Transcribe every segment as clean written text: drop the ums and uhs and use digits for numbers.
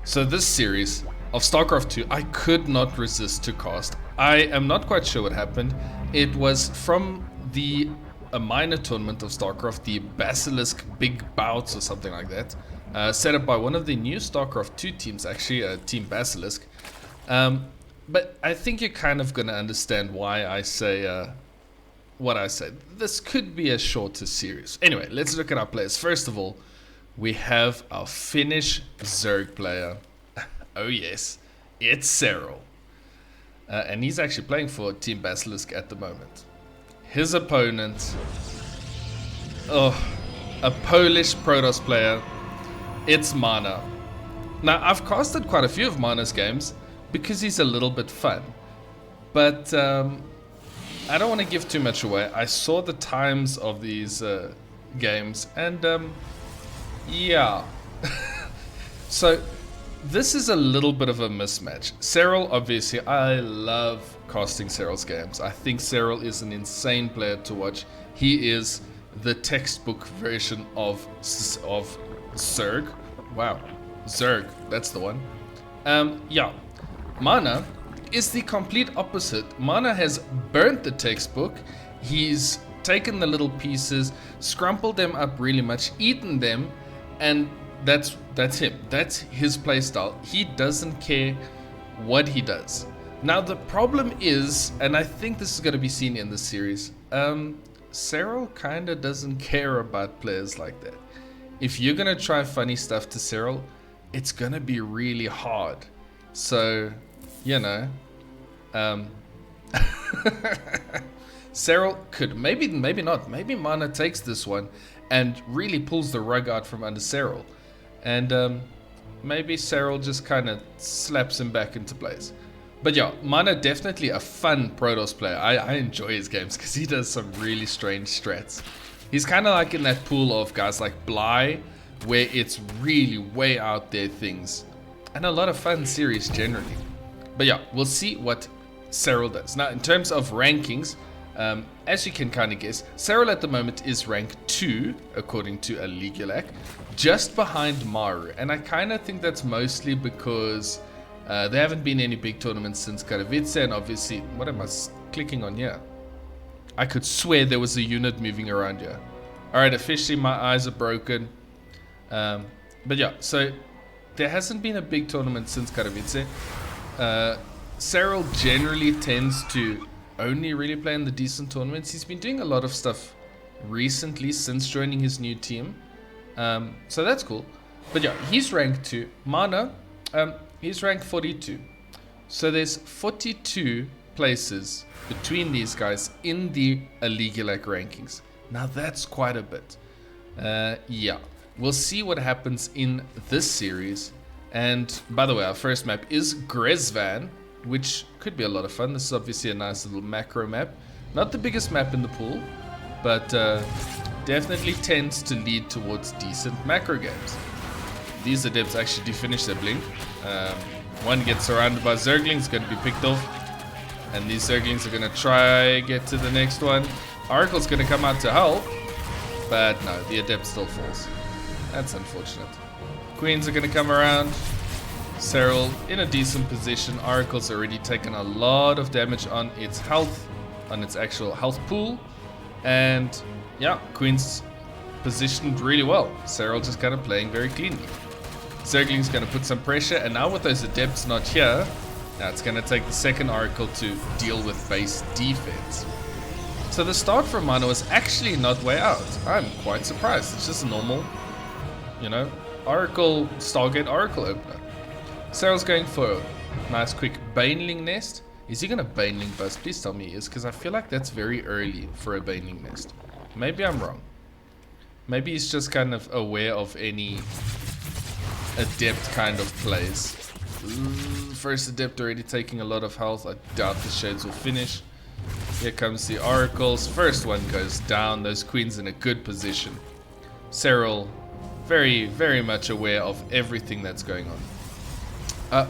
So this series of StarCraft 2, I could not resist to cast. I am not quite sure what happened. It was from a minor tournament of StarCraft, the Basilisk Big Bouts or something like that, set up by one of the new StarCraft 2 teams, actually, Team Basilisk. But I think you're kind of going to understand why I say what I said. This could be a shorter series. Anyway, let's look at our players. First of all, we have our Finnish Zerg player. Oh yes, it's Serral. And he's actually playing for Team Basilisk at the moment. His opponent, a Polish Protoss player. It's Mana. Now, I've casted quite a few of Mana's games because he's a little bit fun. But I don't want to give too much away. I saw the times of these games and yeah. So this is a little bit of a mismatch. Serral, obviously, I love casting Serral's games. I think Serral is an insane player to watch. He is the textbook version of Zerg. Wow, Zerg, that's the one. Yeah, Mana is the complete opposite. Mana has burnt the textbook. He's taken the little pieces, scrumpled them up really much, eaten them, and that's him. That's his playstyle. He doesn't care what he does. Now the problem is, and I think this is going to be seen in this series, Serral kind of doesn't care about players like that. If you're going to try funny stuff to Serral, it's going to be really hard. So, you know, Serral could, maybe not, maybe Mana takes this one and really pulls the rug out from under Serral. And maybe Serral just kind of slaps him back into place. But yeah, Mana definitely a fun Protoss player. I enjoy his games because he does some really strange strats. He's kind of like in that pool of guys like Bly, where it's really way out there things. And a lot of fun series generally. But yeah, we'll see what Serral does. Now, in terms of rankings, as you can kind of guess, Serral at the moment is rank 2, according to Aligulac, just behind Maru. And I kind of think that's mostly because there haven't been any big tournaments since Katowice, and obviously, what am I clicking on here? I could swear there was a unit moving around here. Alright, officially my eyes are broken. But yeah, so there hasn't been a big tournament since Katowice. Serral generally tends to only really play in the decent tournaments. He's been doing a lot of stuff recently since joining his new team. So that's cool. But yeah, he's ranked 2. Mana, he's ranked 42. So there's 42 places between these guys in the Aligulac rankings. Now that's quite a bit. Yeah, we'll see what happens in this series. And by the way, our first map is Grezvan, which could be a lot of fun. This is obviously a nice little macro map. Not the biggest map in the pool, but definitely tends to lead towards decent macro games. These adepts actually do finish their blink. One gets surrounded by Zerglings, going to be picked off. And these Zerglings are going to try get to the next one. Oracle's going to come out to help, but no, the adept still falls. That's unfortunate. Queens are going to come around. Serral in a decent position. Oracle's already taken a lot of damage on its health, on its actual health pool. And yeah, Queen's positioned really well. Serral just kind of playing very cleanly. Zergling's going to put some pressure, and now with those adepts not here, now it's going to take the second Oracle to deal with base defense. So the start from Mana was actually not way out. I'm quite surprised. It's just a normal, you know, Oracle, Stargate Oracle opener. Serral's going for a nice quick Baneling Nest. Is he going to Baneling Bust? Please tell me he is, because I feel like that's very early for a Baneling Nest. Maybe I'm wrong. Maybe he's just kind of aware of any adept kind of plays. First adept already taking a lot of health. I doubt the shades will finish. Here comes the oracles. First one goes down. Those queens in a good position. Serral very, very much aware of everything that's going on.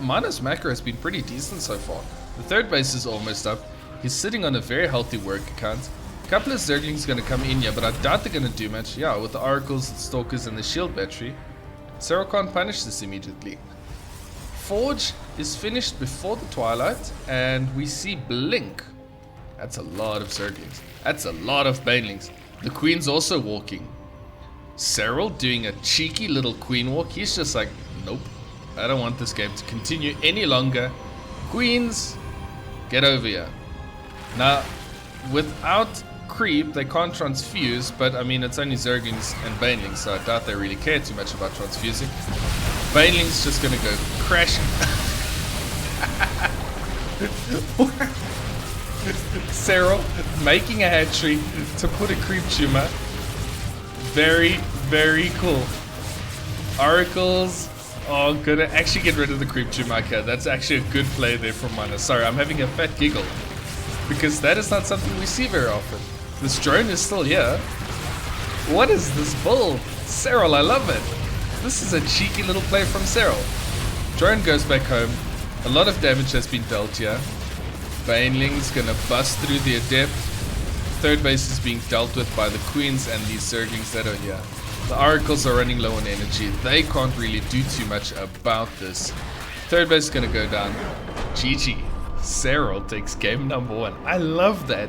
Mana's macro has been pretty decent so far. The third base is almost up. He's sitting on a very healthy work account. A couple of Zerglings going to come in here, but I doubt they're going to do much. Yeah, with the oracles, the stalkers, and the shield battery, Serral can't punish this immediately. Forge is finished before the twilight, and we see Blink. That's a lot of Zerglings. That's a lot of Banelings. The Queen's also walking. Serral doing a cheeky little Queen walk. He's just like, nope, I don't want this game to continue any longer. Queens, get over here. Now, without creep, they can't transfuse, but I mean, it's only Zerglings and Banelings, so I doubt they really care too much about transfusing. Baneling's just gonna go crashing. Serral making a hatchery to put a creep tumor. Very, very cool. Oracles. Oh, gonna actually get rid of the creep tumor. Okay, that's actually a good play there from Mana. Sorry, I'm having a fat giggle, because that is not something we see very often. This drone is still here. What is this build? Serral, I love it. This is a cheeky little play from Serral. Drone goes back home. A lot of damage has been dealt here. Baneling's gonna bust through the Adept. Third base is being dealt with by the Queens and these Zerglings that are here. The Oracles are running low on energy. They can't really do too much about this. Third base is gonna go down. GG. Serral takes game number 1. I love that.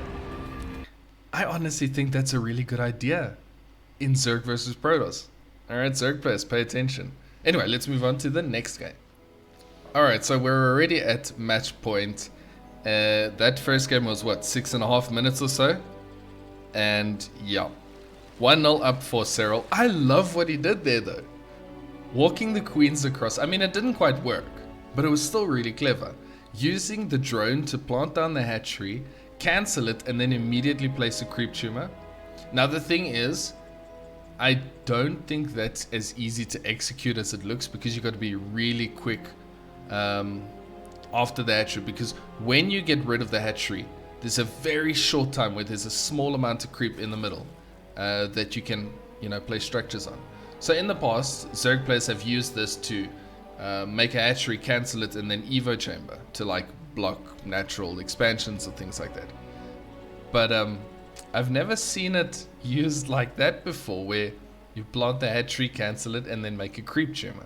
I honestly think that's a really good idea in Zerg versus Protoss. Alright, Zerg players, pay attention. Anyway, let's move on to the next game. Alright, so we're already at match point. That first game was what, 6.5 minutes or so? And yeah, 1-0 up for Serral. I love what he did there though. Walking the Queens across. I mean, it didn't quite work, but it was still really clever. Using the drone to plant down the hatchery, cancel it, and then immediately place a creep tumor. Now the thing is, I don't think that's as easy to execute as it looks, because you got to be really quick after the hatchery, because when you get rid of the hatchery, there's a very short time where there's a small amount of creep in the middle that you can, place structures on. So in the past, Zerg players have used this to make a hatchery, cancel it, and then Evo chamber to like block natural expansions or things like that. But I've never seen it used like that before, where you plant the hatchery, cancel it, and then make a creep tumor.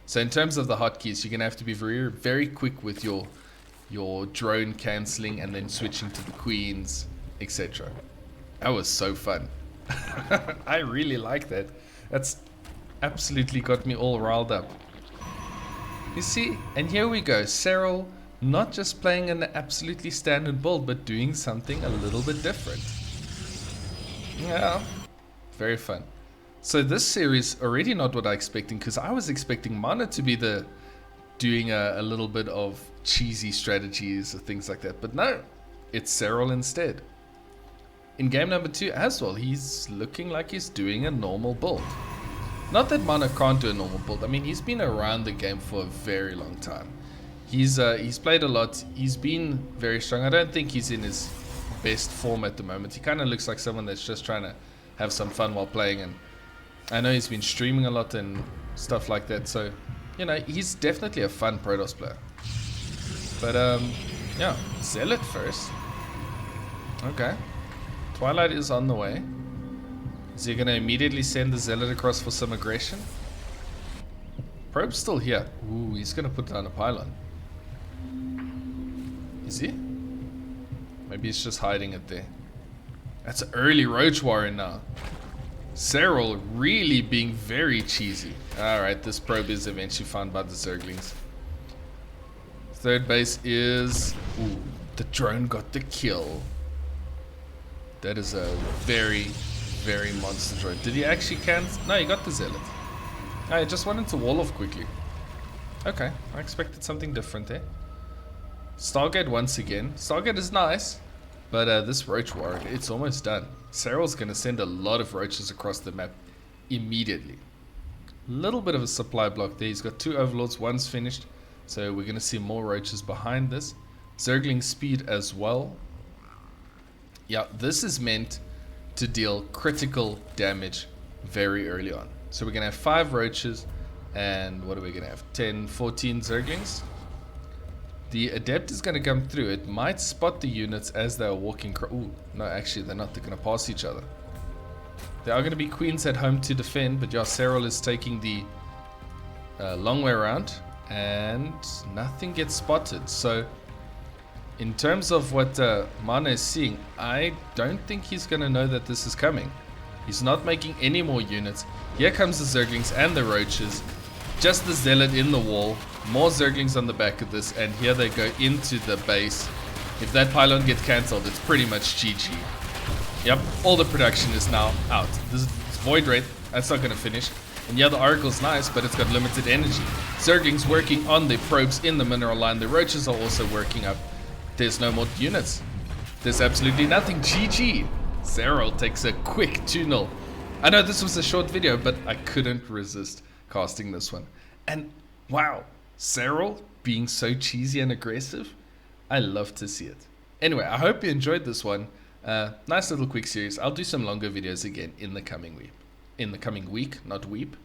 So in terms of the hotkeys, you're gonna have to be very, very quick with your drone cancelling and then switching to the Queens, etc. That was so fun. I really like that. That's absolutely got me all riled up. You see, and here we go, Serral not just playing an absolutely standard build, but doing something a little bit different. Yeah, very fun. So this series already not what I expecting, because I was expecting Mana to be doing a little bit of cheesy strategies or things like that, but no, it's Serral instead. In game number 2 as well, he's looking like he's doing a normal build. Not that Mana can't do a normal build. I mean, he's been around the game for a very long time. He's played a lot. He's been very strong. I don't think he's in his best form at the moment. He kind of looks like someone that's just trying to have some fun while playing, and I know he's been streaming a lot and stuff like that, so he's definitely a fun Protoss player. But yeah, Zealot first. Okay, Twilight is on the way. Is he gonna immediately send the Zealot across for some aggression? Probe's still here. Ooh, he's gonna put down a pylon. Is he? Maybe he's just hiding it there. That's an early Roach Warrior now. Serral really being very cheesy. Alright, this probe is eventually found by the Zerglings. Third base is... Ooh, the drone got the kill. That is a very, very monster drone. Did he actually cancel? No, he got the Zealot. I just wanted to wall off quickly. Okay, I expected something different there. Stargate once again. Stargate is nice, but this Roach Warrior, it's almost done. Serral's going to send a lot of roaches across the map immediately. Little bit of a supply block there. He's got 2 Overlords, one's finished, so we're going to see more roaches behind this. Zergling speed as well. Yeah, this is meant to deal critical damage very early on. So we're going to have 5 roaches, and what are we going to have? 10, 14 Zerglings. The Adept is going to come through. It might spot the units as they are walking. Ooh, no, actually, they're not. They're going to pass each other. There are going to be Queens at home to defend, but yeah, Serral is taking the long way around. And nothing gets spotted. So in terms of what Mana is seeing, I don't think he's going to know that this is coming. He's not making any more units. Here comes the Zerglings and the Roaches. Just the Zealot in the wall. More Zerglings on the back of this. And here they go into the base. If that pylon gets cancelled, it's pretty much GG. Yep, all the production is now out. This is Void Wraith. That's not going to finish. And yeah, the Oracle's nice, but it's got limited energy. Zerglings working on the probes in the mineral line. The Roaches are also working up. There's no more units. There's absolutely nothing. GG. Serral takes a quick 2-0. I know this was a short video, but I couldn't resist casting this one. And wow, Serral being so cheesy and aggressive. I love to see it. Anyway, I hope you enjoyed this one. Nice little quick series. I'll do some longer videos again in the coming week. In the coming week, not weep.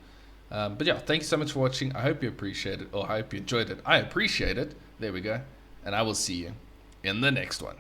But yeah, thank you so much for watching. I hope you appreciate it, or I hope you enjoyed it. I appreciate it. There we go. And I will see you in the next one.